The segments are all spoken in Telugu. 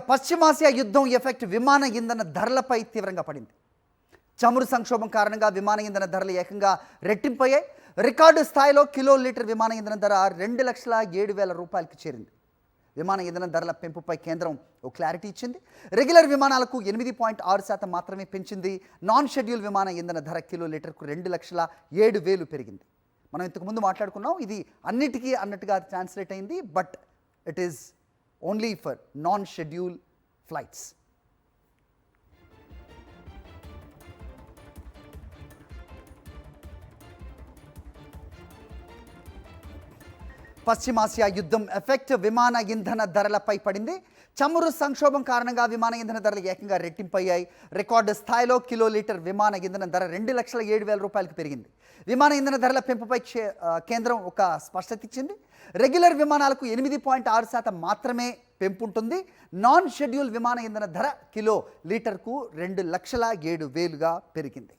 పశ్చిమాసియా యుద్ధం ఎఫెక్ట్ విమాన ఇంధన ధరలపై తీవ్రంగా పడింది. చమురు సంక్షోభం కారణంగా విమాన ఇంధన ధరలు ఏకంగా రెట్టింపయ్యాయి. రికార్డు స్థాయిలో కిలో లీటర్ విమాన ఇంధన ధర 2,07,000 రూపాయలకి చేరింది. విమాన ఇంధన ధరల పెంపుపై కేంద్రం ఓ క్లారిటీ ఇచ్చింది. రెగ్యులర్ విమానాలకు 8.6% మాత్రమే పెంచింది. నాన్ షెడ్యూల్ విమాన ఇంధన ధర కిలో లీటర్కు 2,07,000 పెరిగింది. మనం ఇంతకుముందు మాట్లాడుకున్నాం, ఇది అన్నిటికీ అన్నట్టుగా ట్రాన్స్లేట్ అయింది. But it is only for non schedule flights. పశ్చిమాసియా యుద్ధం ఎఫెక్ట్ విమాన ఇంధన ధరలపై పడింది. చమురు సంక్షోభం కారణంగా విమాన ఇంధన ధరలు ఏకంగా రెట్టింపయ్యాయి. రికార్డు స్థాయిలో కిలో లీటర్ విమాన ఇంధన ధర 2,07,000 రూపాయలకు పెరిగింది. విమాన ఇంధన ధరల పెంపుపై కేంద్రం ఒక స్పష్టత ఇచ్చింది. రెగ్యులర్ విమానాలకు 8.6% మాత్రమే పెంపు ఉంటుంది. నాన్ షెడ్యూల్ విమాన ఇంధన ధర కిలో లీటర్కు 2,07,000గా పెరిగింది.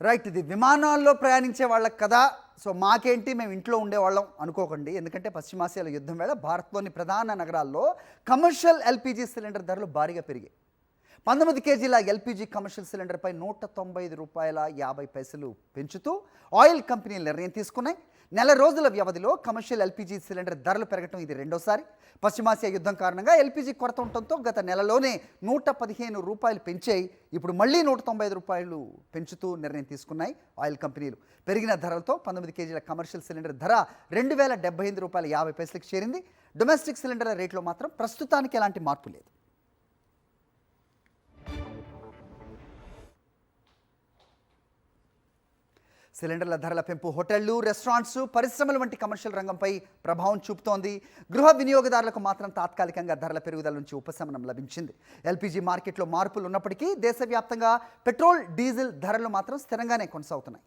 రైట్, ఇది విమానాల్లో ప్రయాణించే వాళ్ళకి కదా, సో మాకేంటి మేము ఇంట్లో ఉండేవాళ్ళం అనుకోకండి. ఎందుకంటే పశ్చిమాసియాలో యుద్ధం వేళ భారత్లోని ప్రధాన నగరాల్లో కమర్షియల్ ఎల్పిజి సిలిండర్ ధరలు భారీగా పెరిగాయి. 19 కేజీల ఎల్పిజి కమర్షియల్ సిలిండర్పై 195 రూపాయల 50 పైసలు పెంచుతూ ఆయిల్ కంపెనీలు నిర్ణయం తీసుకున్నాయి. నెల రోజుల వ్యవధిలో కమర్షియల్ ఎల్పిజి సిలిండర్ ధరలు పెరగటం ఇది రెండోసారి. పశ్చిమాసియా యుద్ధం కారణంగా ఎల్పిజి కొరత ఉండటంతో గత నెలలోనే 115 రూపాయలు పెంచాయి. ఇప్పుడు మళ్ళీ 195 రూపాయలు పెంచుతూ నిర్ణయం తీసుకున్నాయి ఆయిల్ కంపెనీలు. పెరిగిన ధరలతో 19 కేజీల కమర్షియల్ సిలిండర్ ధర 2,075 రూపాయల 50 పైసలకు చేరింది. డొమెస్టిక్ సిలిండర్ల రేట్లో మాత్రం ప్రస్తుతానికి ఎలాంటి మార్పు లేదు. సిలిండర్ల ధరల పెంపు హోటళ్లు, రెస్టారెంట్స్, పరిశ్రమల వంటి కమర్షియల్ రంగంపై ప్రభావం చూపుతోంది. గృహ వినియోగదారులకు మాత్రం తాత్కాలికంగా ధరల పెరుగుదల నుంచి ఉపశమనం లభించింది. ఎల్పిజి మార్కెట్లో మార్పులు ఉన్నప్పటికీ దేశవ్యాప్తంగా పెట్రోల్, డీజిల్ ధరలు మాత్రం స్థిరంగానే కొనసాగుతున్నాయి.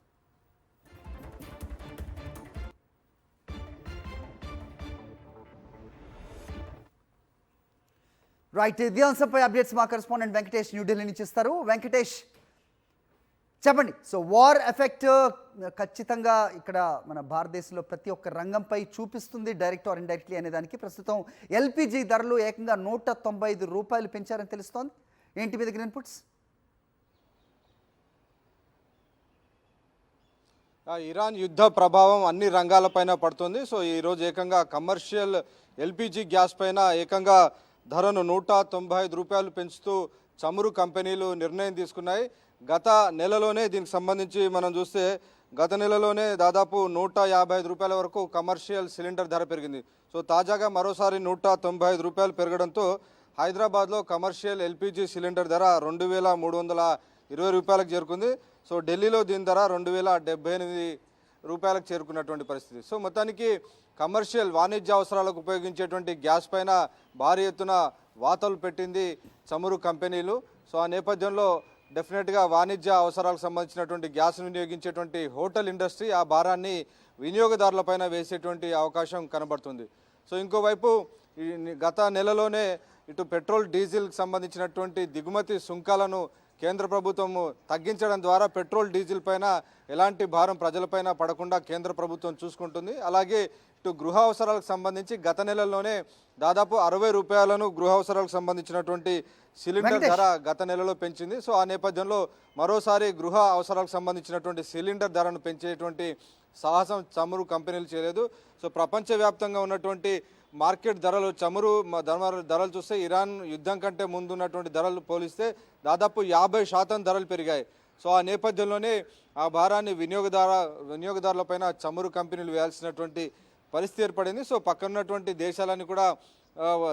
రైట్, ఇదే అంశంపై అప్డేట్స్ మా కరెస్పాండెంట్ వెంకటేష్ న్యూఢిల్లీ నుంచి ఇస్తారు. వెంకటేష్, చెప్పండి. సో వార్ ఎఫెక్ట్ ఖచ్చితంగా ఇక్కడ మన భారతదేశంలో ప్రతి ఒక్క రంగంపై చూపిస్తుంది, డైరెక్ట్ ఆర్ ఇండైరెక్ట్లీ అనే దానికి. ప్రస్తుతం ఎల్పిజి ధరలు ఏకంగా 195 రూపాయలు పెంచారని తెలుస్తోంది. ఏంటి మీ దగ్గర ఇన్పుట్స్? ఇరాన్ యుద్ధ ప్రభావం అన్ని రంగాలపైన పడుతుంది. సో ఈరోజు ఏకంగా కమర్షియల్ ఎల్పిజి గ్యాస్ పైన ఏకంగా ధరను 195 రూపాయలు పెంచుతూ చమురు కంపెనీలు నిర్ణయం తీసుకున్నాయి. గత నెలలోనే దీనికి సంబంధించి మనం చూస్తే గత నెలలోనే దాదాపు 155 రూపాయల వరకు కమర్షియల్ సిలిండర్ ధర పెరిగింది. సో తాజాగా మరోసారి 195 రూపాయలు పెరగడంతో హైదరాబాద్లో కమర్షియల్ ఎల్పిజి సిలిండర్ ధర 2,320 రూపాయలకు చేరుకుంది. సో ఢిల్లీలో దీని ధర 2,078 రూపాయలకు చేరుకున్నటువంటి పరిస్థితి. సో మొత్తానికి కమర్షియల్ వాణిజ్య అవసరాలకు ఉపయోగించేటువంటి గ్యాస్ పైన భారీ ఎత్తున వాతలు పెట్టింది చమురు కంపెనీలు. సో ఆ నేపథ్యంలో డెఫినెట్గా వాణిజ్య అవసరాలకు సంబంధించినటువంటి గ్యాస్ వినియోగించేటువంటి హోటల్ ఇండస్ట్రీ ఆ భారాన్ని వినియోగదారులపైన వేసేటువంటి అవకాశం కనబడుతుంది. సో ఇంకోవైపు గత నెలలోనే ఇటు పెట్రోల్, డీజిల్కి సంబంధించినటువంటి దిగుమతి సుంకాలను కేంద్ర ప్రభుత్వం తగ్గించడం ద్వారా పెట్రోల్, డీజిల్ పైన ఎలాంటి భారం ప్రజలపైన పడకుండా కేంద్ర ప్రభుత్వం చూసుకుంటుంది. అలాగే ఇటు గృహ అవసరాలకు సంబంధించి గత నెలలోనే దాదాపు 60 రూపాయలను గృహ అవసరాలకు సంబంధించినటువంటి సిలిండర్ ధర గత నెలలో పెంచింది. సో ఆ నేపథ్యంలో మరోసారి గృహ అవసరాలకు సంబంధించినటువంటి సిలిండర్ ధరను పెంచేటువంటి సాహసం చమురు కంపెనీలు చేయలేదు. సో ప్రపంచవ్యాప్తంగా ఉన్నటువంటి మార్కెట్ ధరలు, చమురు ధరలు చూస్తే ఇరాన్ యుద్ధం కంటే ముందు ఉన్నటువంటి ధరలు పోలిస్తే దాదాపు 50% ధరలు పెరిగాయి. సో ఆ నేపథ్యంలోనే ఆ భారాన్ని వినియోగదారులపైన చమురు కంపెనీలు వేయాల్సినటువంటి పరిస్థితి ఏర్పడింది. సో పక్కనున్నటువంటి దేశాలని కూడా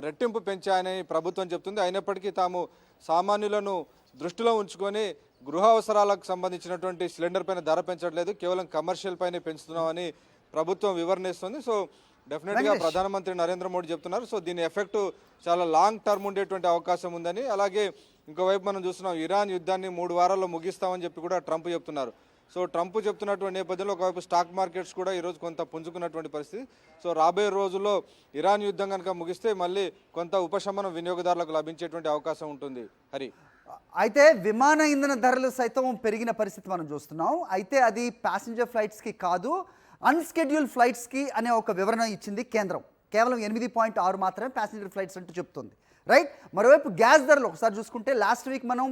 రెట్టింపు పెంచాయని ప్రభుత్వం చెప్తుంది. అయినప్పటికీ తాము సామాన్యులను దృష్టిలో ఉంచుకొని గృహ అవసరాలకు సంబంధించినటువంటి సిలిండర్ పైన ధర పెంచట్లేదు, కేవలం కమర్షియల్ పైన పెంచుతున్నామని ప్రభుత్వం వివరణ ఇస్తుంది. సో డెఫినెట్గా వెంకటేష్. ప్రధానమంత్రి నరేంద్ర మోడీ చెప్తున్నారు. సో దీని ఎఫెక్ట్ చాలా లాంగ్ టర్మ్ ఉండేటువంటి అవకాశం ఉందని, అలాగే ఇంకోవైపు మనం చూస్తున్నాం ఇరాన్ యుద్ధాన్ని 3 వారాల్లో ముగిస్తామని చెప్పి కూడా ట్రంప్ చెప్తున్నారు. సో ట్రంప్ చెప్తున్నటువంటి నేపథ్యంలో ఒకవైపు స్టాక్ మార్కెట్స్ కూడా ఈరోజు కొంత పుంజుకున్నటువంటి పరిస్థితి. సో రాబోయే రోజుల్లో ఇరాన్ యుద్ధం కనుక ముగిస్తే మళ్ళీ కొంత ఉపశమనం వినియోగదారులకు లభించేటువంటి అవకాశం ఉంటుంది. హరి, అయితే విమాన ఇంధన ధరలు సైతం పెరిగిన పరిస్థితి మనం చూస్తున్నాం. అయితే అది ప్యాసింజర్ ఫ్లైట్స్కి కాదు, అన్స్కెడ్యూల్ ఫ్లైట్స్కి అనే ఒక వివరణ ఇచ్చింది కేంద్రం. కేవలం 8.6 మాత్రమే ప్యాసింజర్ ఫ్లైట్స్ అంటూ చెప్తుంది, రైట్. మరోవైపు గ్యాస్ ధరలు ఒకసారి చూసుకుంటే లాస్ట్ వీక్ మనం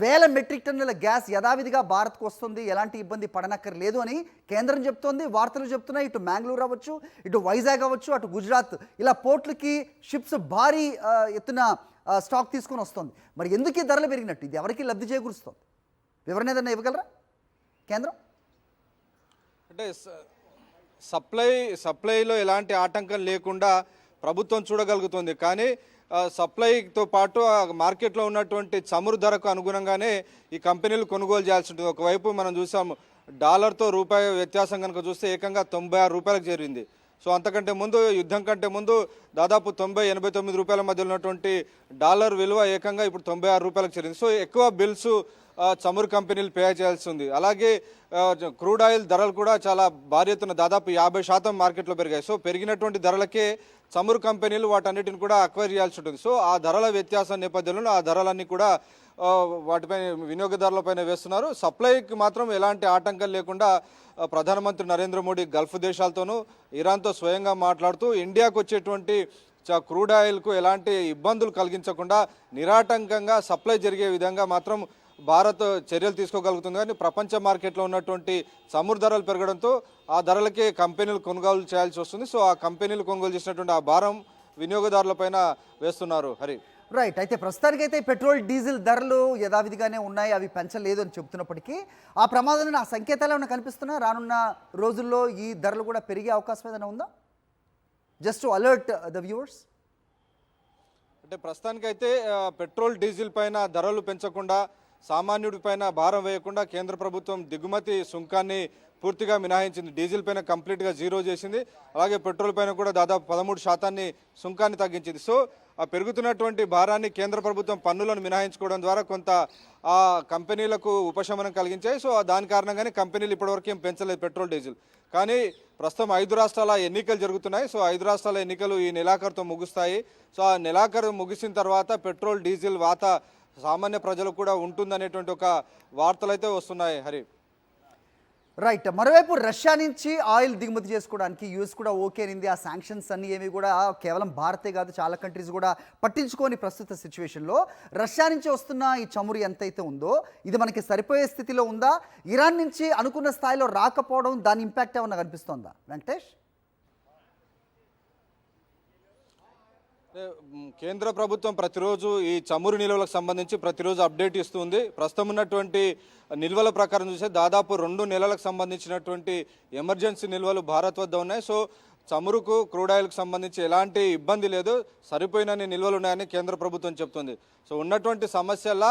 వేల మెట్రిక్ టన్నుల గ్యాస్ యథావిధిగా భారత్కు వస్తుంది, ఎలాంటి ఇబ్బంది పడనక్కర్లేదు అని కేంద్రం చెప్తోంది. వార్తలు చెప్తున్నాయి, ఇటు మ్యాంగ్లూర్ అవ్వచ్చు, ఇటు వైజాగ్ అవ్వచ్చు, అటు గుజరాత్, ఇలా పోర్ట్లకి షిప్స్ భారీ ఎత్తున స్టాక్ తీసుకొని వస్తుంది. మరి ఎందుకు ఈ ధరలు పెరిగినట్టు? ఇది ఎవరికి లబ్ధి చేకూరుస్తుంది? వివరణ ఏదన్నా ఇవ్వగలరా కేంద్రం? అంటే సప్లైలో ఎలాంటి ఆటంకం లేకుండా ప్రభుత్వం చూడగలుగుతుంది. కానీ సప్లైతో పాటు మార్కెట్లో ఉన్నటువంటి చమురు ధరకు అనుగుణంగానే ఈ కంపెనీలు కొనుగోలు చేయాల్సి ఉంటుంది. ఒకవైపు మనం చూసాము డాలర్తో రూపాయి వ్యత్యాసం కనుక చూస్తే ఏకంగా 96 రూపాయలకు చేరింది. సో అంతకంటే ముందు, యుద్ధం కంటే ముందు దాదాపు 90-89 రూపాయల మధ్య ఉన్నటువంటి డాలర్ విలువ ఏకంగా ఇప్పుడు 96 రూపాయలకు చేరింది. సో ఎక్కువ బిల్స్ చమురు కంపెనీలు పే చేయాల్సి ఉంది. అలాగే క్రూడ్ ఆయిల్ ధరలు కూడా చాలా భారీ ఎత్తున దాదాపు 50% మార్కెట్లో పెరిగాయి. సో పెరిగినటువంటి ధరలకే చమురు కంపెనీలు వాటన్నిటిని కూడా అక్వైర్ చేయాల్సి ఉంటుంది. సో ఆ ధరల వ్యత్యాసం నేపథ్యంలో ఆ ధరలన్నీ కూడా వాటిపైన వినియోగదారులపైన వేస్తున్నారు. సప్లైకి మాత్రం ఎలాంటి ఆటంకం లేకుండా ప్రధానమంత్రి నరేంద్ర మోడీ గల్ఫ్ దేశాలతోనూ ఇరాన్తో స్వయంగా మాట్లాడుతూ ఇండియాకు వచ్చేటువంటి క్రూడ్ ఆయిల్కు ఎలాంటి ఇబ్బందులు కలిగించకుండా నిరాటంకంగా సప్లై జరిగే విధంగా మాత్రం భారత్ చర్యలు తీసుకోగలుగుతుంది. కానీ ప్రపంచ మార్కెట్లో ఉన్నటువంటి చమురు ధరలు పెరగడంతో ఆ ధరలకే కంపెనీలు కొనుగోలు చేయాల్సి వస్తుంది. సో ఆ కంపెనీలు కొనుగోలు చేసినటువంటి ఆ భారం వినియోగదారులపైన వేస్తున్నారు. హరి, రైట్. అయితే ప్రస్తుతానికైతే పెట్రోల్ డీజిల్ ధరలు యథావిధిగానే ఉన్నాయి, అవి పెంచలేదు అని చెప్తున్నప్పటికీ ఆ ప్రమాదాన్ని ఆ సంకేతాలు ఏమైనా కనిపిస్తున్నా రానున్న రోజుల్లో ఈ ధరలు కూడా పెరిగే అవకాశం ఏదైనా ఉందా? Just to alert the viewers. అంటే ప్రస్తుతానికైతే పెట్రోల్ డీజిల్ పైన ధరలు పెంచకుండా, సామాన్యుడి పైన భారం వేయకుండా కేంద్ర ప్రభుత్వం దిగుమతి సుంకాన్ని పూర్తిగా మినహాయించింది. డీజిల్ పైన కంప్లీట్గా జీరో చేసింది. అలాగే పెట్రోల్ పైన కూడా దాదాపు 13% సుంకాన్ని తగ్గించింది. సో ఆ పెరుగుతున్నటువంటి భారాన్ని కేంద్ర ప్రభుత్వం పన్నులను మినహాయించుకోవడం ద్వారా కొంత ఆ కంపెనీలకు ఉపశమనం కలిగించాయి. సో దాని కారణంగానే కంపెనీలు ఇప్పటివరకు ఏం పెంచలేదు పెట్రోల్ డీజిల్. కానీ ప్రస్తుతం 5 రాష్ట్రాల ఎన్నికలు జరుగుతున్నాయి. సో 5 రాష్ట్రాల ఎన్నికలు ఈ నెలాఖరుతో ముగుస్తాయి. సో ఆ నెలాఖరు ముగిసిన తర్వాత పెట్రోల్ డీజిల్ వాత సామాన్య ప్రజలకు కూడా ఉంటుందనేటువంటి ఒక వార్తలు అయితే వస్తున్నాయి. హరి, రైట్. మరోవైపు రష్యా నుంచి ఆయిల్ దిగుమతి చేసుకోవడానికి యూఎస్ కూడా ఓకే అనింది. ఆ శాంక్షన్స్ అన్నీ ఏమి కూడా కేవలం భారతే కాదు, చాలా కంట్రీస్ కూడా పట్టించుకోని ప్రస్తుత సిచ్యువేషన్లో రష్యా నుంచి వస్తున్న ఈ చమురు ఎంతైతే ఉందో ఇది మనకి సరిపోయే స్థితిలో ఉందా? ఇరాన్ నుంచి అనుకున్న స్థాయిలో రాకపోవడం దాని ఇంపాక్ట్ ఏమన్నా కనిపిస్తోందా వెంకటేష్? కేంద్ర ప్రభుత్వం ప్రతిరోజు ఈ చమురు నిల్వలకు సంబంధించి ప్రతిరోజు అప్డేట్ ఇస్తుంది. ప్రస్తుతం ఉన్నటువంటి నిల్వల ప్రకారం చూస్తే దాదాపు 2 నెలలకు సంబంధించినటువంటి ఎమర్జెన్సీ నిల్వలు భారత్ వద్ద ఉన్నాయి. సో చమురుకు, క్రూడ్ ఆయిల్కి సంబంధించి ఎలాంటి ఇబ్బంది లేదు, సరిపోయినన్ని నిల్వలు ఉన్నాయని కేంద్ర ప్రభుత్వం చెప్తుంది. సో ఉన్నటువంటి సమస్యల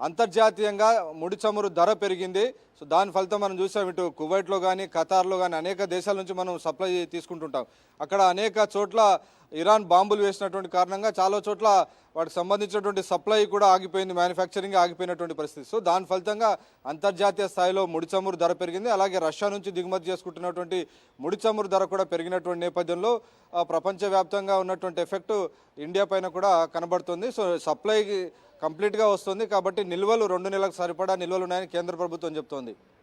అంతర్జాతీయంగా ముడి చమురు ధర పెరిగింది. సో దాని ఫలితం మనం చూసాం, ఇటు కువైట్లో కానీ, ఖతార్లో కానీ అనేక దేశాల నుంచి మనం సప్లై తీసుకుంటుంటాం. అక్కడ అనేక చోట్ల ఇరాన్ బాంబులు వేసినటువంటి కారణంగా చాలా చోట్ల వాటికి సంబంధించినటువంటి సప్లై కూడా ఆగిపోయింది, మ్యానుఫ్యాక్చరింగ్ ఆగిపోయినటువంటి పరిస్థితి. సో దాని ఫలితంగా అంతర్జాతీయ స్థాయిలో ముడి చమురు ధర పెరిగింది. అలాగే రష్యా నుంచి దిగుమతి చేసుకుంటున్నటువంటి ముడి చమురు ధర కూడా పెరిగినటువంటి నేపథ్యంలో ప్రపంచవ్యాప్తంగా ఉన్నటువంటి ఎఫెక్ట్ ఇండియా పైన కూడా కనబడుతుంది. సో సప్లై కంప్లీట్గా వస్తుంది కాబట్టి నిల్వలు 2 నెలలకు సరిపడా నిల్వలు ఉన్నాయని కేంద్ర ప్రభుత్వం చెప్తోంది.